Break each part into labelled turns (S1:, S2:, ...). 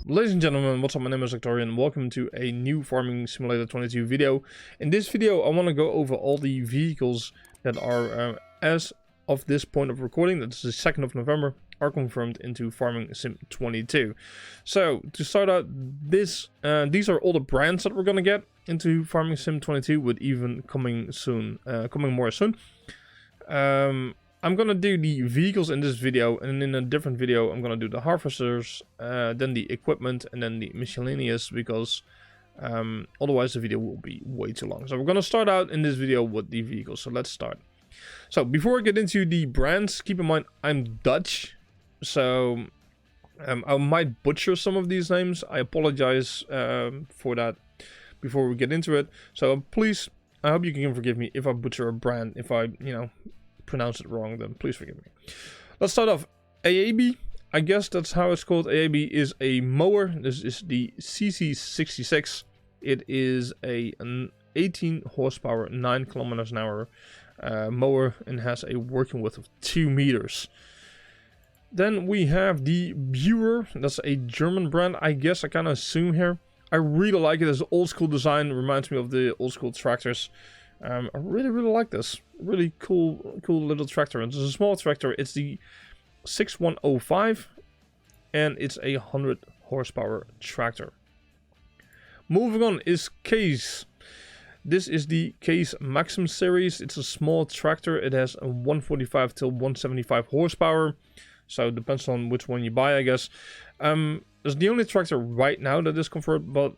S1: Ladies and gentlemen, what's up? My name is Torium and welcome to a new Farming Simulator 22 video. In this video, I want to go over all the vehicles that are, as of this point of recording, that's the 2nd of November, are confirmed into Farming Sim 22. So, to start out, these are all the brands that we're going to get into Farming Sim 22, with even coming more soon. I'm gonna do the vehicles in this video, and in a different video I'm gonna do the harvesters, then the equipment, and then the miscellaneous, because otherwise the video will be way too long. So we're gonna start out in this video with the vehicles, so let's start. So before I get into the brands, keep in mind I'm Dutch, so I might butcher some of these names. I apologize for that before we get into it, so please, I hope you can forgive me if I butcher a brand. If I, pronounce it wrong, then please forgive me. Let's start off. AAB, I guess that's how it's called. AAB is a mower. This is the CC66. It is an 18 horsepower, 9 kilometers an hour mower, and has a working width of 2 meters. Then we have the Buer. That's a German brand, I guess. I kind of assume here. I really like it. It's an old school design. It reminds me of the old school tractors. I really like this. Really cool little tractor. It's a small tractor. It's the 6105, and it's a 100 horsepower tractor. Moving on is Case. This is the Case Maxim series. It's a small tractor. It has a 145 till 175 horsepower. So it depends on which one you buy, I guess. It's the only tractor right now that is confirmed, but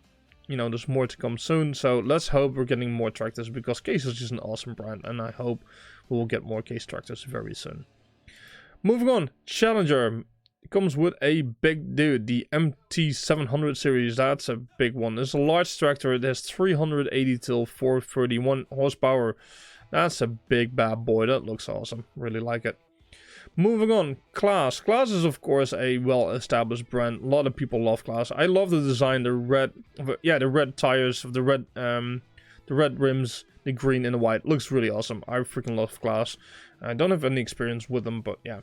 S1: there's more to come soon, so let's hope we're getting more tractors, because Case is just an awesome brand, and I hope we will get more Case tractors very soon. Moving on, Challenger. It comes with a big dude, the MT700 series. That's a big one. It's a large tractor. It has 380 till 431 horsepower. That's a big bad boy. That looks awesome. Really like it. Moving on, Claas. Claas is of course a well-established brand. A lot of people love Claas. I love the design, the red tires, the red rims, the green and the white. Looks really awesome. I freaking love Claas. I don't have any experience with them, but yeah.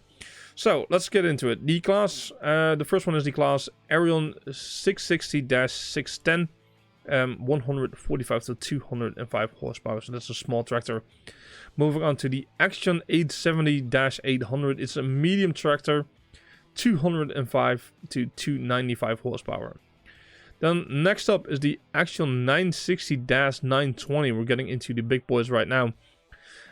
S1: So let's get into it. The Claas, the first one is the Claas Arion 660-610, 145 to 205 horsepower. So that's a small tractor. Moving on to the Action 870-800. It's a medium tractor, 205 to 295 horsepower. Then next up is the Action 960-920. We're getting into the big boys right now.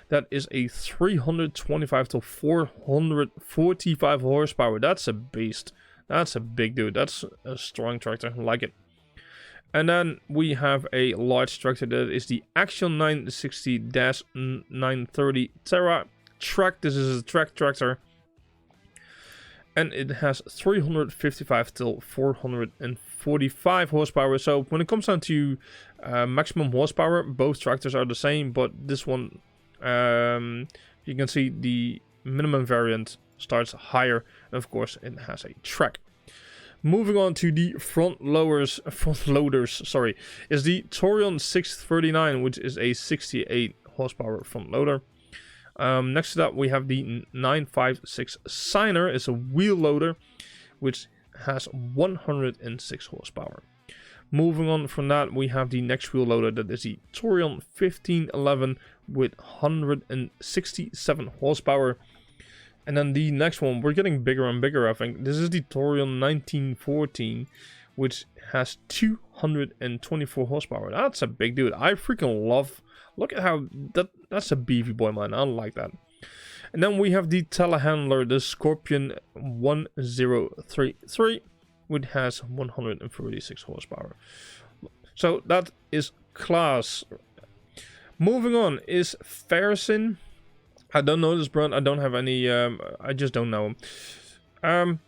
S1: That is a 325 to 445 horsepower. That's a beast. That's a big dude. That's a strong tractor. I like it. And then we have a large tractor that is the Action 960-930 Terra track. This is a track tractor, and it has 355 till 445 horsepower. So when it comes down to maximum horsepower, both tractors are the same, but this one, you can see the minimum variant starts higher, and of course it has a track. Moving on to the front loaders, is the Torium 639, which is a 68 horsepower front loader. Next to that, we have the 956 Signer. It's a wheel loader, which has 106 horsepower. Moving on from that, we have the next wheel loader, that is the Torium 1511 with 167 horsepower. And then the next one, we're getting bigger and bigger, I think. This is the Torium 1914, which has 224 horsepower. That's a big dude. I freaking love... Look at how... That's a beefy boy, man. I like that. And then we have the Telehandler, the Scorpion 1033, which has 136 horsepower. So that is Claas. Moving on is Ferguson. I don't know this brand. I don't have any. I just don't know him.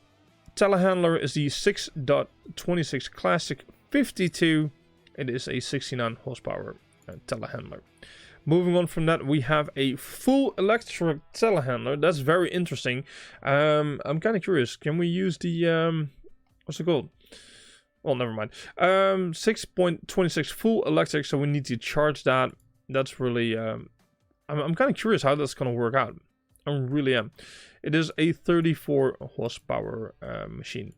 S1: Telehandler is the 6.26 Classic 52. It is a 69 horsepower telehandler. Moving on from that, we have a full electric telehandler. That's very interesting. I'm kind of curious. Can we use the what's it called? Well, never mind. 6.26 full electric. So we need to charge that. That's really. I'm kind of curious how that's going to work out. I really am. It is a 34 horsepower machine.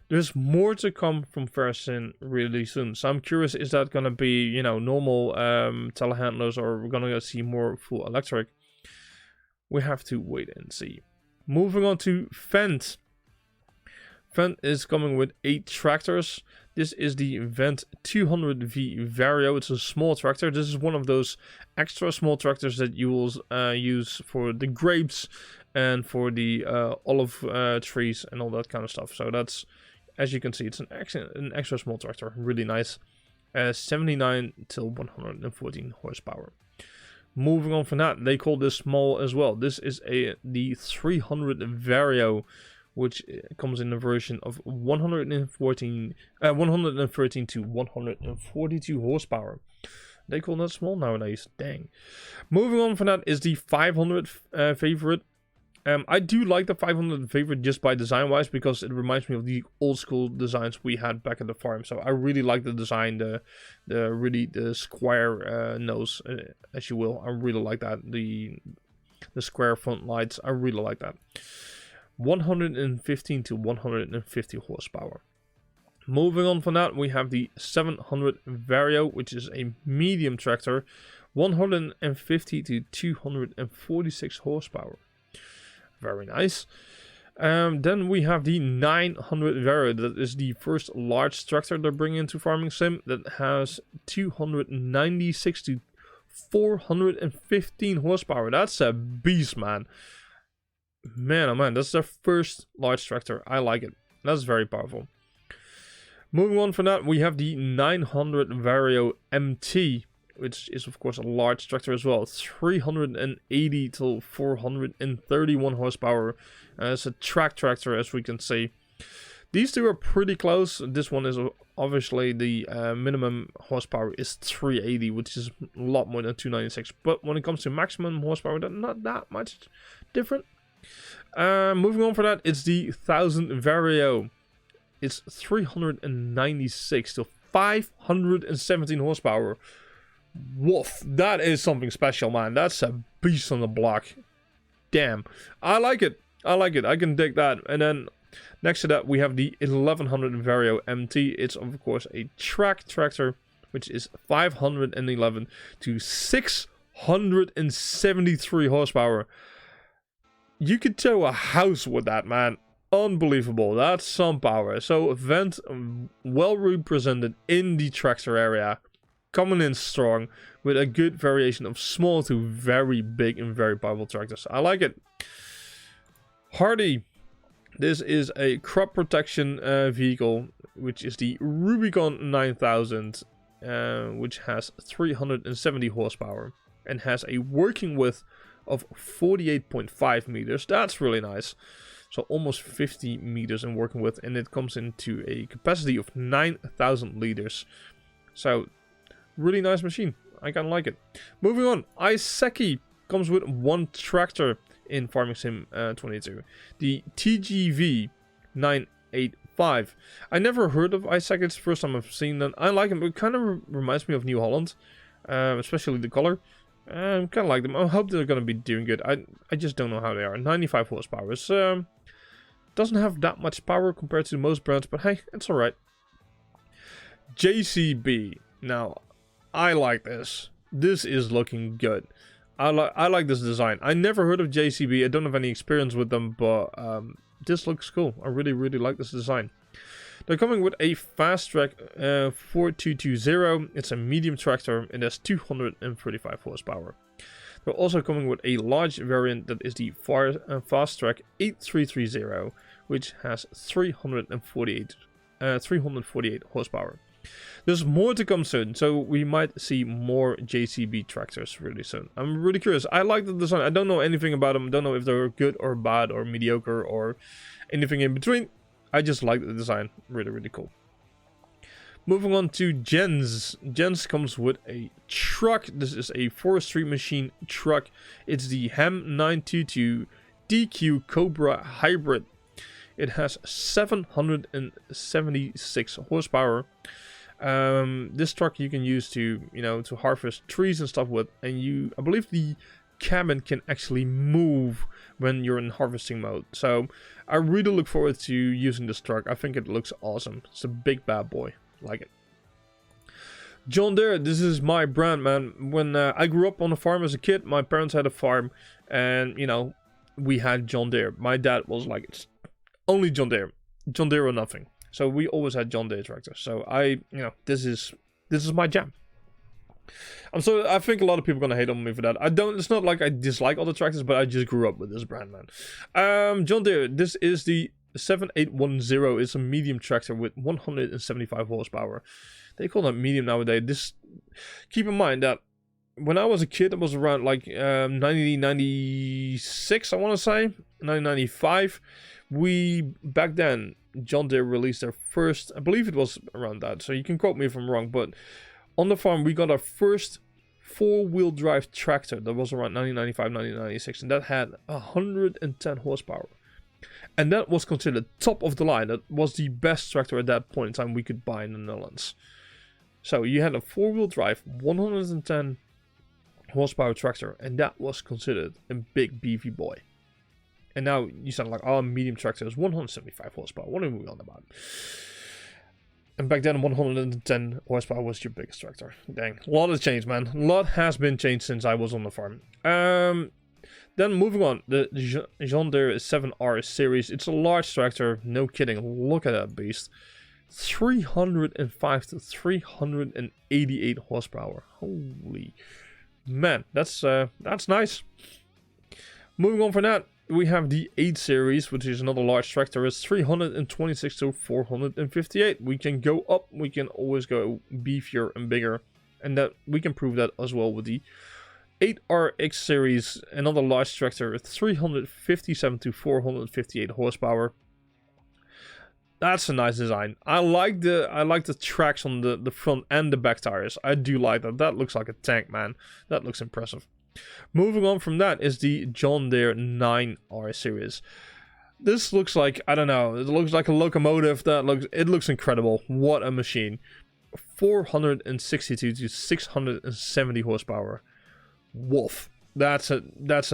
S1: There's more to come from Ferguson really soon. So I'm curious, is that going to be, you know, normal telehandlers, or we're going to see more full electric? We have to wait and see. Moving on to Fendt. Fendt is coming with 8 tractors. This is the Fendt 200V Vario. It's a small tractor. This is one of those extra small tractors that you will use for the grapes and for the olive trees and all that kind of stuff. So that's, as you can see, it's an extra small tractor. Really nice. 79 till 114 horsepower. Moving on from that, they call this small as well. This is the 300 Vario, which comes in the version of 113 to 142 horsepower. They call that small nowadays. Dang. Moving on from that is the 500 favorite. I do like the 500 favorite just by design wise, because it reminds me of the old school designs we had back at the farm. So I really like the design, the square nose, as you will. I really like that. The square front lights, I really like that. 115 to 150 horsepower. Moving on from that, we have the 700 Vario, which is a medium tractor, 150 to 246 horsepower. Very nice. Then we have the 900 Vario. That is the first large tractor they're bringing into Farming Sim. That has 296 to 415 horsepower. That's a beast, man. Man, oh man, that's their first large tractor. I like it. That's very powerful. Moving on from that, we have the 900 Vario MT, which is of course a large tractor as well. 380 to 431 horsepower. It's a track tractor, as we can see. These two are pretty close. This one is obviously the minimum horsepower is 380, which is a lot more than 296. But when it comes to maximum horsepower, that's not that much different. Moving on for that, it's the 1000 Vario. It's 396 to 517 horsepower. Woof, that is something special, man. That's a beast on the block. Damn, I like it. I like it. I can dig that. And then next to that, we have the 1100 Vario MT. It's of course a track tractor, which is 511 to 673 horsepower. You could tow a house with that, man. Unbelievable. That's some power. So Fendt, well represented in the tractor area. Coming in strong with a good variation of small to very big and very powerful tractors. I like it. Hardy. This is a crop protection vehicle, which is the Rubicon 9000, which has 370 horsepower and has a working width of 48.5 meters. That's really nice. So almost 50 meters in working width, and it comes into a capacity of 9,000 liters. So really nice machine. I kind of like it. Moving on, Iseki comes with one tractor in Farming Sim 22. The TGV 985. I never heard of Iseki. It's the first time I've seen them. I like them. It kind of reminds me of New Holland, especially the color. I kind of like them. I hope they're going to be doing good. I just don't know how they are. 95 horsepower. Doesn't have that much power compared to most brands, but hey, it's alright. JCB. Now, I like this. This is looking good. I like this design. I never heard of JCB. I don't have any experience with them, but this looks cool. I really, really like this design. They're coming with a fast track 4220. It's a medium tractor. It has 235 horsepower. They're also coming with a large variant that is the fast track 8330, which has 348 horsepower. There's more to come soon, so we might see more JCB tractors really soon. I'm really curious. I like the design. I don't know anything about them. I don't know if they're good or bad or mediocre or anything in between. I just like the design. Really, really cool. Moving on to Jens. Jens comes with a truck. This is a Forestry Machine truck. It's the HEM 922 DQ Cobra Hybrid. It has 776 horsepower. This truck you can use to, to harvest trees and stuff with. And I believe the cabin can actually move when you're in harvesting mode. So I really look forward to using this truck. I think it looks awesome. It's a big bad boy. Like it. John Deere, this is my brand, man. When I grew up on a farm as a kid, my parents had a farm, and you know, we had John Deere. My dad was like, it's only John Deere or nothing. So we always had John Deere tractors. So this is my jam. I think a lot of people are gonna hate on me for that. It's not like I dislike other tractors, but I just grew up with this brand, man. John Deere, this is the 7810. It's a medium tractor with 175 horsepower. They call that medium nowadays. Keep in mind that when I was a kid, it was around like 1996, I want to say, 1995. Back then, John Deere released their first, I believe it was around that, so you can quote me if I'm wrong, but on the farm we got our first four-wheel drive tractor that was around 1995, 1996, and that had 110 horsepower. And that was considered top of the line. That was the best tractor at that point in time we could buy in the Netherlands. So you had a four-wheel drive, 110 horsepower tractor, and that was considered a big beefy boy. And now you sound like, oh, medium tractor is 175 horsepower. What are we on about? And back then, 110 horsepower was your biggest tractor. Dang, a lot has changed, man. A lot has been changed since I was on the farm. Then moving on, the John Deere 7R series. It's a large tractor, no kidding. Look at that beast. 305 to 388 horsepower. Holy man, that's nice. Moving on from that, we have the 8 series, which is another large tractor. It's 326 to 458. We can go up, we can always go beefier and bigger, and that we can prove that as well with the 8RX series, another large tractor, 357 to 458 horsepower. That's a nice design. I like the tracks on the front and the back tires. I do like that. That looks like a tank, man. That looks impressive. Moving on from that is the John Deere 9R series. This looks like, I don't know, it looks like a locomotive. It looks incredible. What a machine. 462 to 670 horsepower. Wolf. That's a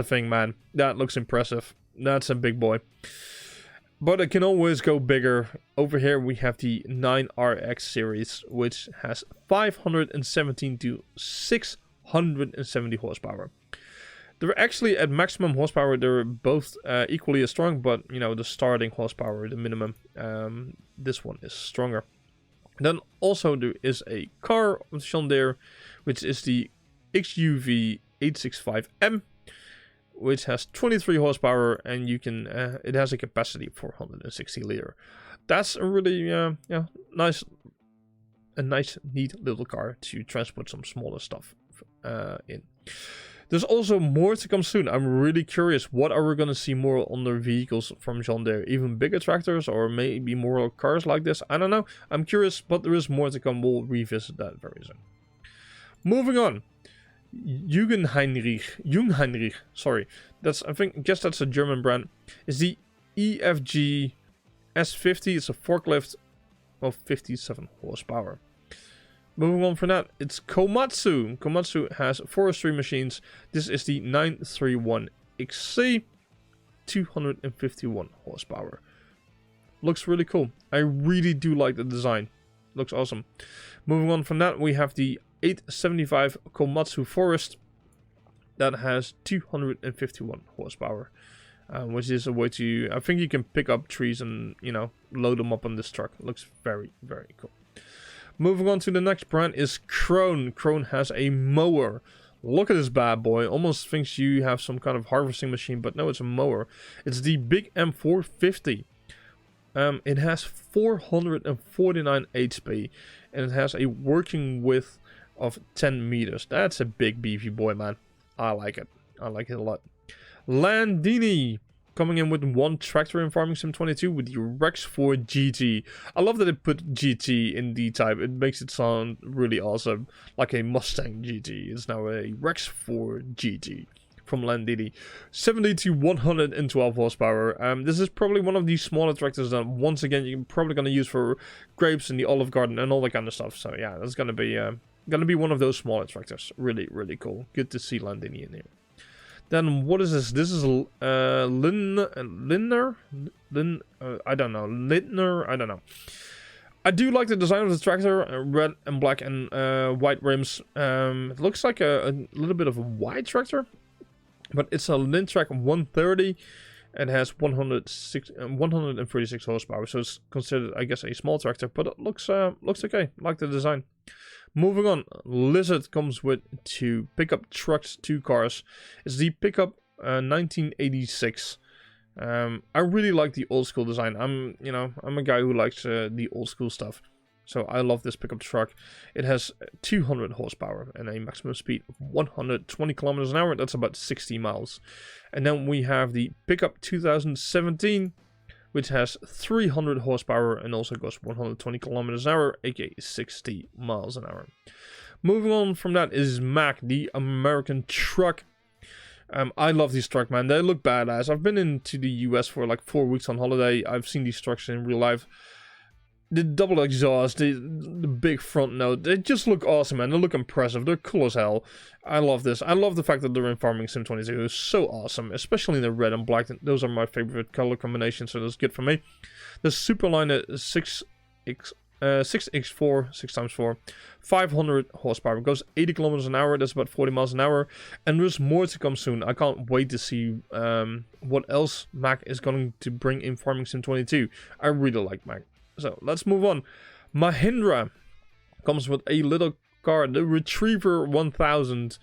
S1: thing, man. That looks impressive. That's a big boy. But it can always go bigger. Over here we have the 9RX series, which has 517 to 670 horsepower. They're actually at maximum horsepower. They're both equally as strong, but you know, the starting horsepower, the minimum, this one is stronger. Then also there is a car of John Deere, which is the XUV 865M, which has 23 horsepower, and you can it has a capacity of 460 liter. That's a really nice, neat little car to transport some smaller stuff in. There's also more to come soon. I'm really curious, what are we going to see more on the vehicles from John Deere? Even bigger tractors, or maybe more cars like this? I don't know. I'm curious, but there is more to come. We'll revisit that very soon. Moving on. Jungheinrich, sorry. Guess that's a German brand. Is the EFG S50. It's a forklift of 57 horsepower. Moving on from that, it's Komatsu. Komatsu has forestry machines. This is the 931XC, 251 horsepower. Looks really cool. I really do like the design. Looks awesome. Moving on from that, we have the 875 Komatsu Forest. That has 251 horsepower. Which is a way to, I think you can pick up trees and, you know, load them up on this truck. Looks very, very cool. Moving on to the next brand is Krone. Krone has a mower. Look at this bad boy. Almost thinks you have some kind of harvesting machine, but no, it's a mower. It's the Big M450. It has 449 HP, and it has a working width of 10 meters. That's a big beefy boy, man. I like it. I like it a lot. Landini. Coming in with one tractor in Farming Sim 22 with the Rex 4 GT. I love that it put GT in the type. It makes it sound really awesome. Like a Mustang GT. It's now a Rex 4 GT from Landini. 70 to 112 horsepower. This is probably one of these smaller tractors that, once again, you're probably going to use for grapes in the Olive Garden and all that kind of stuff. So yeah, that's going to be one of those smaller tractors. Really, really cool. Good to see Landini in here. Then what is this? This is Lindner? I don't know. Lindner? I don't know. I do like the design of the tractor, red and black and white rims. It looks like a little bit of a wide tractor, but it's a Lintrac 130. It has 136 horsepower, so it's considered, I guess, a small tractor, but it looks okay. Like the design. Moving on, Lizard comes with 2 pickup trucks, 2 cars. It's the pickup 1986. I really like the old school design. I'm a guy who likes the old school stuff. So I love this pickup truck. It has 200 horsepower and a maximum speed of 120 kilometers an hour. That's about 60 miles. And then we have the pickup 2017, which has 300 horsepower and also goes 120 kilometers an hour, aka 60 miles an hour. Moving on from that is Mack, the American truck. I love these trucks, man. They look badass. I've been into the US for like 4 weeks on holiday. I've seen these trucks in real life. The double exhaust, the big front note, they just look awesome, man. They look impressive. They're cool as hell. I love this. I love the fact that they're in Farming Sim 22. It's so awesome, especially in the red and black. Those are my favorite color combinations, so that's good for me. The Superliner 6x4, 6x4, 500 horsepower. It goes 80 kilometers an hour. That's about 40 miles an hour. And there's more to come soon. I can't wait to see what else Mack is going to bring in Farming Sim 22. I really like Mack. So let's move on. Mahindra comes with a little car, the Retriever 1000,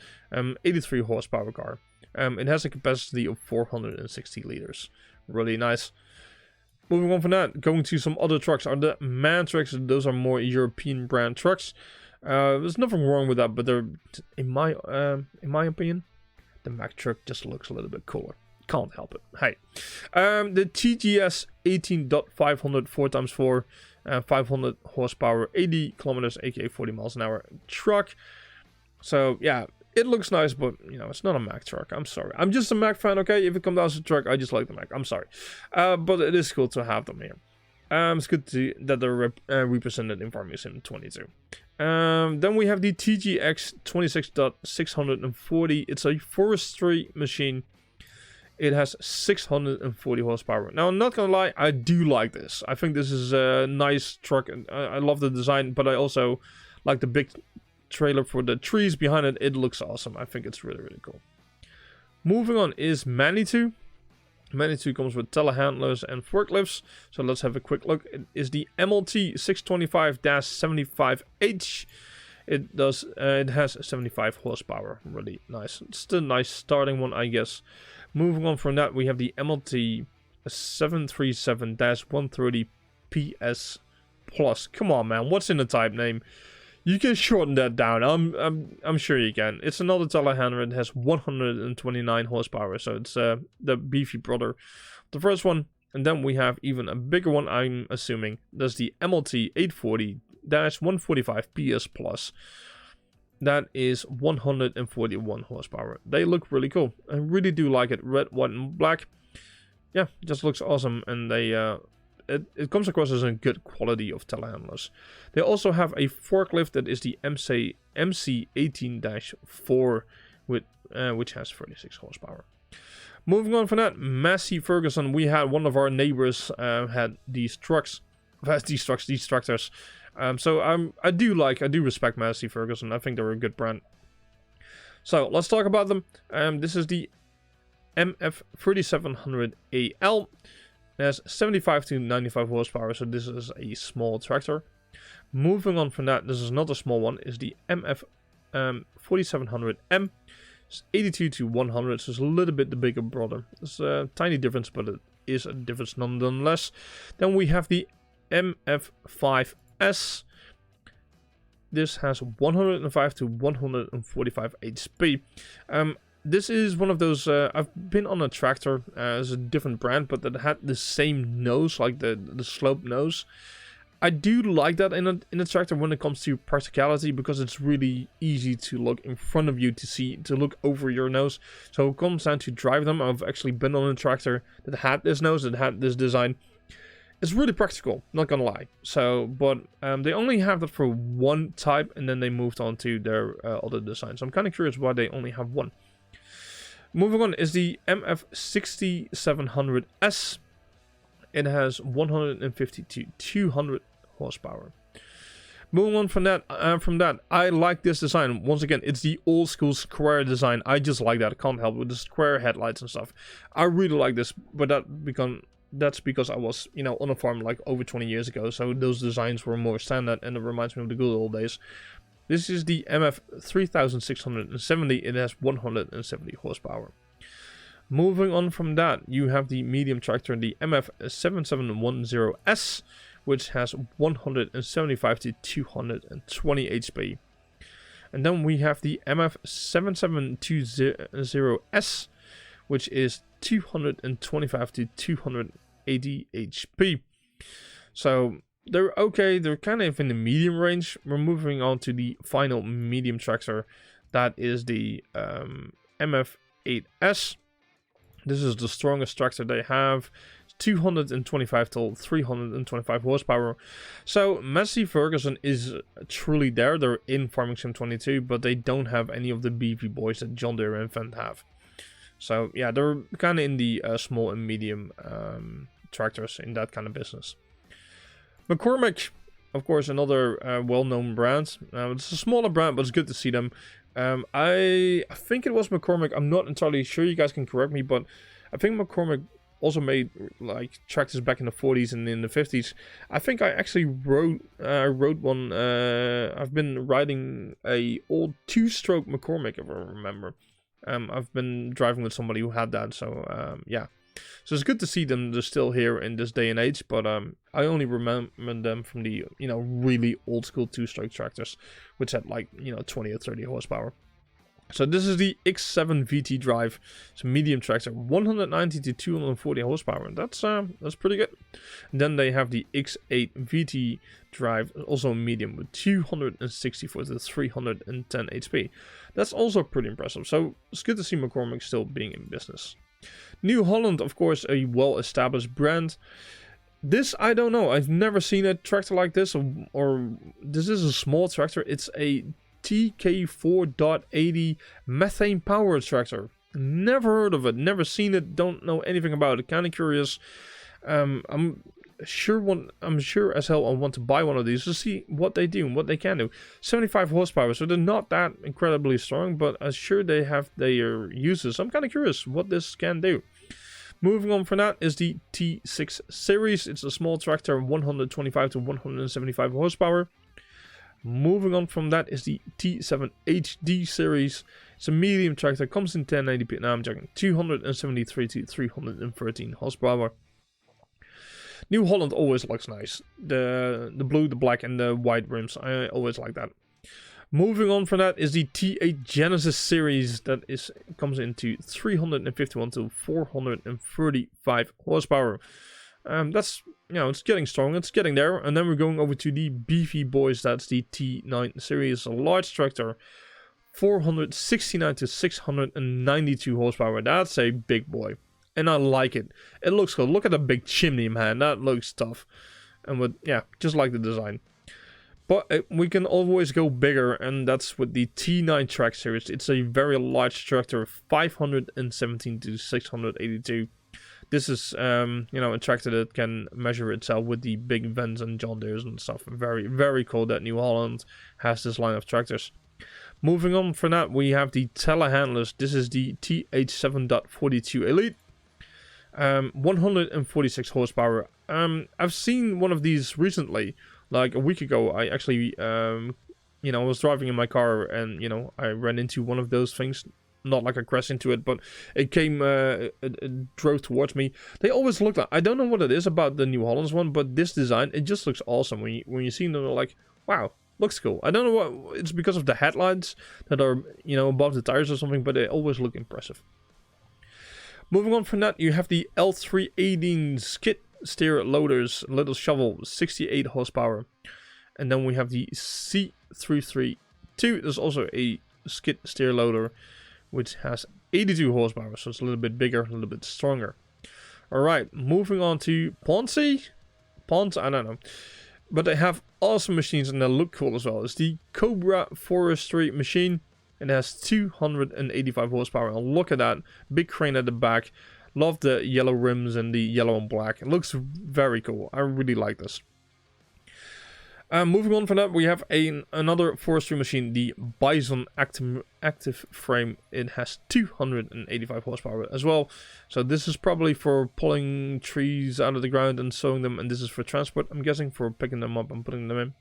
S1: 83 horsepower car. It has a capacity of 460 liters. Really nice. Moving on from that, going to some other trucks are the MAN trucks. Those are more European brand trucks. There's nothing wrong with that, but they're, in my opinion, the Mack truck just looks a little bit cooler. Can't help it. Hey, the TGS 18.500 4x4, 500 horsepower, 80 kilometers, aka 40 miles an hour truck. So yeah, it looks nice, but it's not a Mack truck. I'm sorry. I'm just a Mack fan. Okay, if it comes down to the truck, I just like the Mack. I'm sorry, but it is cool to have them here. It's good to see that they're represented in Farming Sim 22. Then we have the TGX 26.640. It's a forestry machine. It has 640 horsepower. Now, I'm not gonna lie, I do like this. I think this is a nice truck, and I love the design, but I also like the big trailer for the trees behind it. It looks awesome. I think it's really, really cool. Moving on is Manitou. Manitou comes with telehandlers and forklifts. So let's have a quick look. It is the MLT 625-75H. It has 75 horsepower. Really nice. It's a nice starting one, I guess. Moving on from that, we have the MLT 737-130 PS Plus. Come on, man. What's in the type name? You can shorten that down. I'm sure you can. It's another telehandler. It has 129 horsepower. So it's the beefy brother, the first one. And then we have even a bigger one, I'm assuming. That's the MLT 840-145 PS Plus. That is 141 horsepower. They look really cool. I really do like it. Red, white, and black. Yeah, just looks awesome. And they it comes across as a good quality of telehandlers. They also have a forklift that is the MC18-4, which has 36 horsepower. Moving on from that, Massey Ferguson. We had one of our neighbors had these trucks. These tractors. So I do respect Massey Ferguson. I think they're a good brand. So let's talk about them. This is the MF3700AL. It has 75 to 95 horsepower, so this is a small tractor. Moving on from that, this is another small one, is the MF4700M. It's 82 to 100, so it's a little bit the bigger brother. It's a tiny difference, but it is a difference nonetheless. Then we have the MF5S. This has 105 to 145 HP. This is one of those, I've been on a tractor, it's a different brand, but that had the same nose, like the sloped nose. I do like that in a tractor when it comes to practicality, because it's really easy to look in front of you to look over your nose. So it comes down to drive them. I've actually been on a tractor that had this nose, that had this design. It's really practical, not gonna lie. So, but they only have that for one type, and then they moved on to their other designs. So I'm kind of curious why they only have one. Moving on is the MF6700S. It has 150 to 200 horsepower. Moving on from that, I like this design. Once again, it's the old school square design. I just like that. I can't help it, with the square headlights and stuff. I really like this, but that's because I was, on a farm like over 20 years ago. So those designs were more standard, and it reminds me of the good old days. This is the MF3670. It has 170 horsepower. Moving on from that, you have the medium tractor, the MF7710S. Which has 175 to 220 HP. And then we have the MF7720S, which is 225 to 280 HP. So they're okay, they're kind of in the medium range. We're moving on to the final medium tractor. That is the MF8S. This is the strongest tractor they have. 225 to 325 horsepower. So Massey Ferguson is truly there. They're in Farming Sim 22, but they don't have any of the beefy boys that John Deere and Fendt have. So yeah, they're kind of in the small and medium tractors in that kind of business. Mccormick, of course, another well-known brand. It's a smaller brand, but it's good to see them. I think it was Mccormick. I'm not entirely sure. You guys can correct me, but I think Mccormick also made like tractors back in the 40s and in the 50s. I think I actually rode one. I've been riding a old 2-stroke Mccormick, if I remember. I've been driving with somebody who had that, so yeah. So it's good to see them. They're still here in this day and age, but I only remember them from the really old school 2-stroke tractors, which had like 20 or 30 horsepower. So this is the X7 VT drive. It's a medium tractor, 190 to 240 horsepower. That's pretty good. And then they have the X8 VT drive, also medium, with 264 to 310 HP. That's also pretty impressive. So it's good to see McCormick still being in business. New Holland, of course, a well-established brand. This, I don't know. I've never seen a tractor like this, or this is a small tractor. It's a TK4.80 methane powered tractor. Never heard of it, never seen it, don't know anything about it. Kind of curious. I'm sure as hell I want to buy one of these to see what they do and what they can do. 75 horsepower, so they're not that incredibly strong, but I'm sure they have their uses. I'm kind of curious what this can do. Moving on from that is the T6 series. It's a small tractor, 125 to 175 horsepower. Moving on from that is the T7 HD series. It's a medium tractor, comes in 1080p. Now I'm joking. 273 to 313 horsepower. New Holland always looks nice. The blue, the black, and the white rims. I always like that. Moving on from that is the T8 Genesis series. That comes into 351 to 435 horsepower. That's, it's getting strong, it's getting there. And then we're going over to the beefy boys. That's the T9 series, a large tractor, 469 to 692 horsepower. That's a big boy, and I like it. It looks cool. Look at the big chimney, man. That looks tough. And just like the design. But we can always go bigger, and that's with the T9 track series. It's a very large tractor, 517 to 682. This is, a tractor that can measure itself with the big vents and John Deere's and stuff. Very, very cool that New Holland has this line of tractors. Moving on from that, we have the Telehandlers. This is the TH7.42 Elite. 146 horsepower. I've seen one of these recently, like a week ago. I actually, I was driving in my car and, I ran into one of those things. Not like I crashed into it, but it came, it drove towards me. They always look like, I don't know what it is about the New Hollands one, but this design, it just looks awesome. When you see them, they're like, wow, looks cool. I don't know what, it's because of the headlights that are, above the tires or something, but they always look impressive. Moving on from that, you have the L318 skid steer loaders, little shovel, 68 horsepower. And then we have the C332. There's also a skid steer loader, which has 82 horsepower, so it's a little bit bigger, a little bit stronger. Alright, moving on to Ponzi, I don't know. But they have awesome machines and they look cool as well. It's the Cobra Forestry Machine. It has 285 horsepower. And look at that. Big crane at the back. Love the yellow rims and the yellow and black. It looks very cool. I really like this. Moving on from that, we have another forestry machine, the Bison Active Frame. It has 285 horsepower as well. So this is probably for pulling trees out of the ground and sowing them. And this is for transport, I'm guessing, for picking them up and putting them in.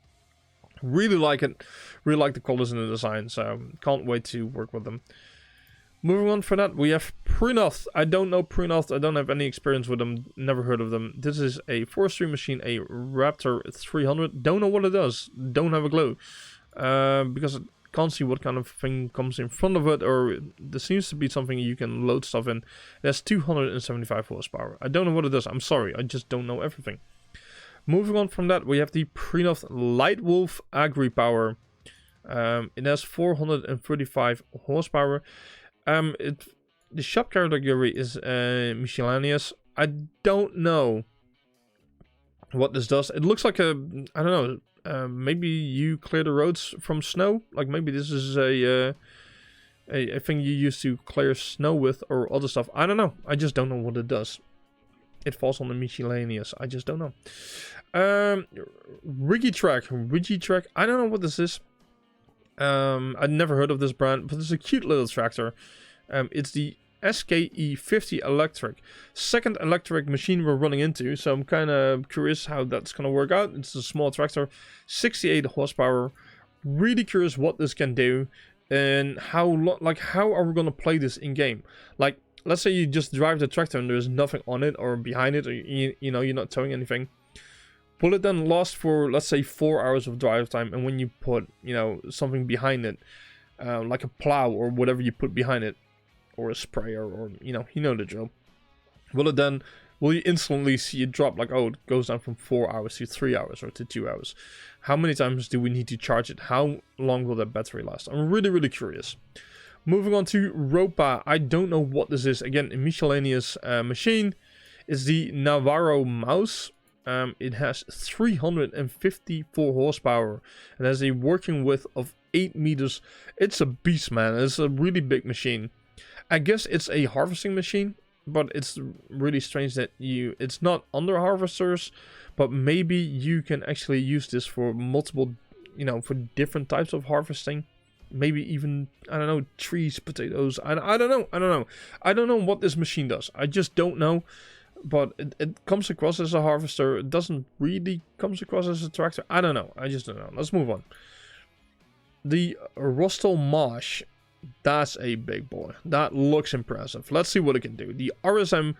S1: Really like it. Really like the colors and the design. So can't wait to work with them. Moving on for that, we have Prunoth. I don't know Prunoth. I don't have any experience with them. Never heard of them. This is a forestry machine, a Raptor 300. Don't know what it does. Don't have a clue. Because I can't see what kind of thing comes in front of it. Or there seems to be something you can load stuff in. It has 275 horsepower. I don't know what it does. I'm sorry. I just don't know everything. Moving on from that, we have the Prunoth Lightwolf Agri Power. It has 435 horsepower. The shop category is miscellaneous. I don't know what this does. It looks like I don't know, maybe you clear the roads from snow. Like maybe this is a thing you use to clear snow with or other stuff. I don't know. I just don't know what it does. It falls on the miscellaneous. I just don't know. Rigitrack. I don't know what this is. I'd never heard of this brand, but it's a cute little tractor. It's the SKE50 electric. Second electric machine we're running into, so I'm kind of curious how that's going to work out. It's a small tractor, 68 horsepower. Really curious what this can do and how are we going to play this in game? Like, let's say you just drive the tractor and there's nothing on it or behind it, or you know, you're not towing anything. Will it then last for, let's say, 4 hours of drive time? And when you put, you know, something behind it, like a plow or whatever you put behind it, or a sprayer, or you know the drill. Will you instantly see it drop? Like, oh, it goes down from 4 hours to 3 hours or to 2 hours. How many times do we need to charge it? How long will that battery last? I'm really curious. Moving on to Ropa. I don't know what this is. Again, a miscellaneous machine. It's the Vario Mt. It has 354 horsepower and has a working width of 8 meters. It's a beast, man. It's a really big machine. I guess it's a harvesting machine, but it's really strange that it's not under harvesters, but maybe you can actually use this for multiple, you know, for different types of harvesting. Maybe even, I don't know, trees, potatoes. I don't know. I don't know what this machine does. I just don't know. But it comes across as a harvester. It doesn't really comes across as a tractor. I don't know. I just don't know. Let's move on. The Rostel Marsh. That's a big boy. That looks impressive. Let's see what it can do. The RSM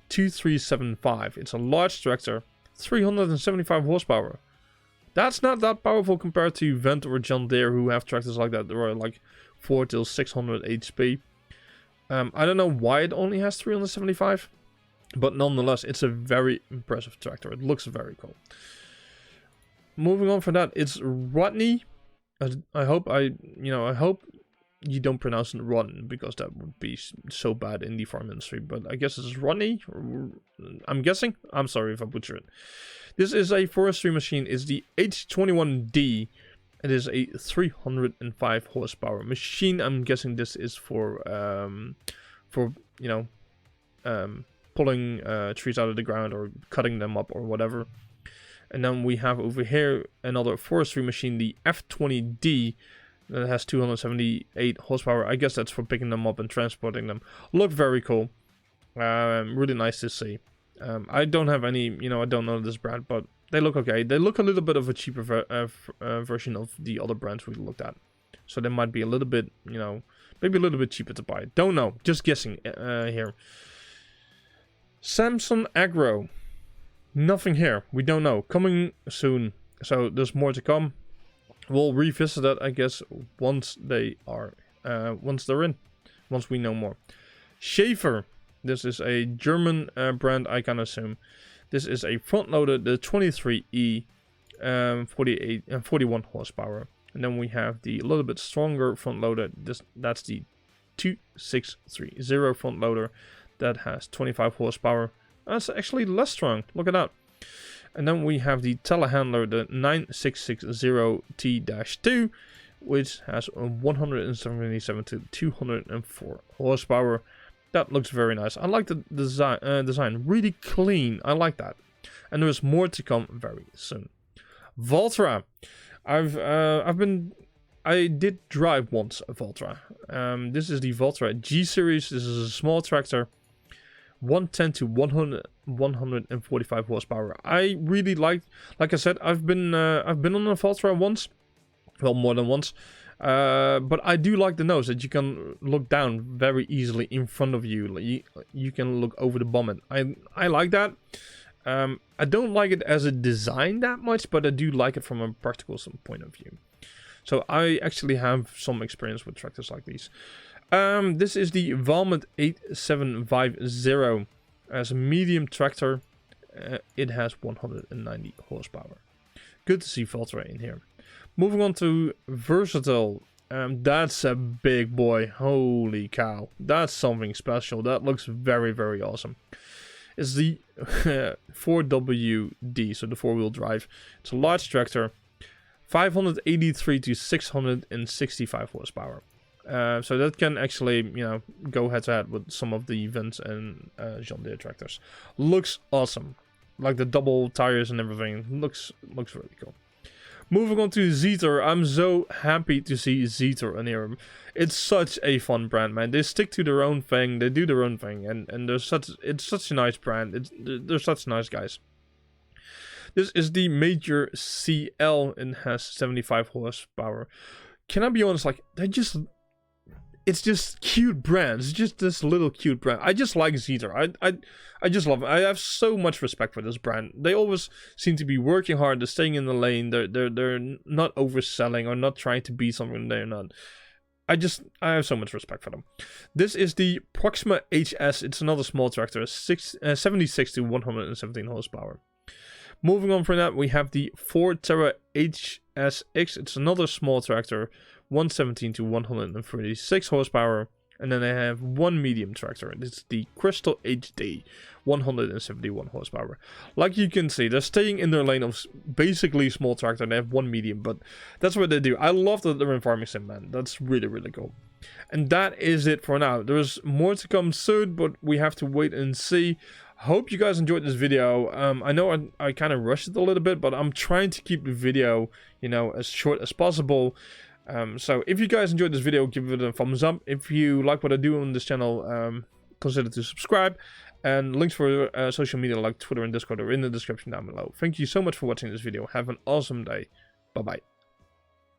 S1: 2375. It's a large tractor. 375 horsepower. That's not that powerful compared to Vent or John Deere, who have tractors like that. There are like 4 till 600 HP. I don't know why it only has 375. But nonetheless, it's a very impressive tractor. It looks very cool. Moving on from that, it's Rodney. I hope you don't pronounce it Rodden, because that would be so bad in the farm industry. But I guess it's Rodney. I'm guessing. I'm sorry if I butcher it. This is a forestry machine. It's the H21D. It is a 305 horsepower machine. I'm guessing this is for pulling trees out of the ground or cutting them up or whatever. And then we have over here another forestry machine, the F20D, that has 278 horsepower. I guess that's for picking them up and transporting them. Look very cool. Really nice to see. I don't have any, I don't know this brand, but they look okay. They look a little bit of a cheaper version of the other brands we looked at. So they might be a little bit, maybe a little bit cheaper to buy. Don't know. Just guessing here. Samson Agro. Nothing here. We don't know. Coming soon. So there's more to come. We'll revisit that, I guess, once they're in. Once we know more. Schaefer. This is a German brand, I can assume. This is a front loader, the 23E, 41 horsepower. And then we have the a little bit stronger front loader. That's the 2630 front loader. That has 25 horsepower. That's actually less strong. Look at that. And then we have the Telehandler, the 9660T-2. which has a 177 to 204 horsepower. That looks very nice. I like the design, really clean. I like that. And there is more to come very soon. Valtra. I did drive once a Valtra. This is the Valtra G series. This is a small tractor, 110 to 145 horsepower. I really like I said, I've been on a Valtra once, well, more than once. But I do like the nose that you can look down very easily in front of you. You can look over the bonnet. I like that. I don't like it as a design that much, but I do like it from a practical point of view. So I actually have some experience with tractors like these. This is the Vario Mt 8750 as a medium tractor. It has 190 horsepower. Good to see Valtra in here. Moving on to Versatile. That's a big boy. Holy cow. That's something special. That looks very, very awesome. It's the 4WD, so the four-wheel drive. It's a large tractor. 583 to 665 horsepower. So that can actually, go head-to-head with some of the Vents and John Deere tractors. Looks awesome. Like the double tires and everything. Looks really cool. Moving on to Zetor. I'm so happy to see Zetor in here. It's such a fun brand, man. They stick to their own thing. They do their own thing. And it's such a nice brand. They're such nice guys. This is the Major CL and has 75 horsepower. Can I be honest? Like, it's just cute brands. It's just this little cute brand. I just like Zetor. I just love it. I have so much respect for this brand. They always seem to be working hard. They're staying in the lane. They're not overselling or not trying to be something they're not. I have so much respect for them. This is the Proxima HS. It's another small tractor. 76 to 117 horsepower. Moving on from that, we have the Ford Terra HSX. It's another small tractor, 117 to 136 horsepower. And then they have one medium tractor. It's the Crystal HD, 171 horsepower. Like you can see, they're staying in their lane of basically small tractor. They have one medium, but that's what they do. I love that they're in farming sim, man. That's really, really cool. And that is it for now. There's more to come soon, but we have to wait and see. Hope you guys enjoyed this video. I know I kind of rushed it a little bit, but I'm trying to keep the video, as short as possible. So if you guys enjoyed this video, give it a thumbs up. If you like what I do on this channel, consider to subscribe. And links for social media like Twitter and Discord are in the description down below. Thank you so much for watching this video. Have an awesome day. Bye bye.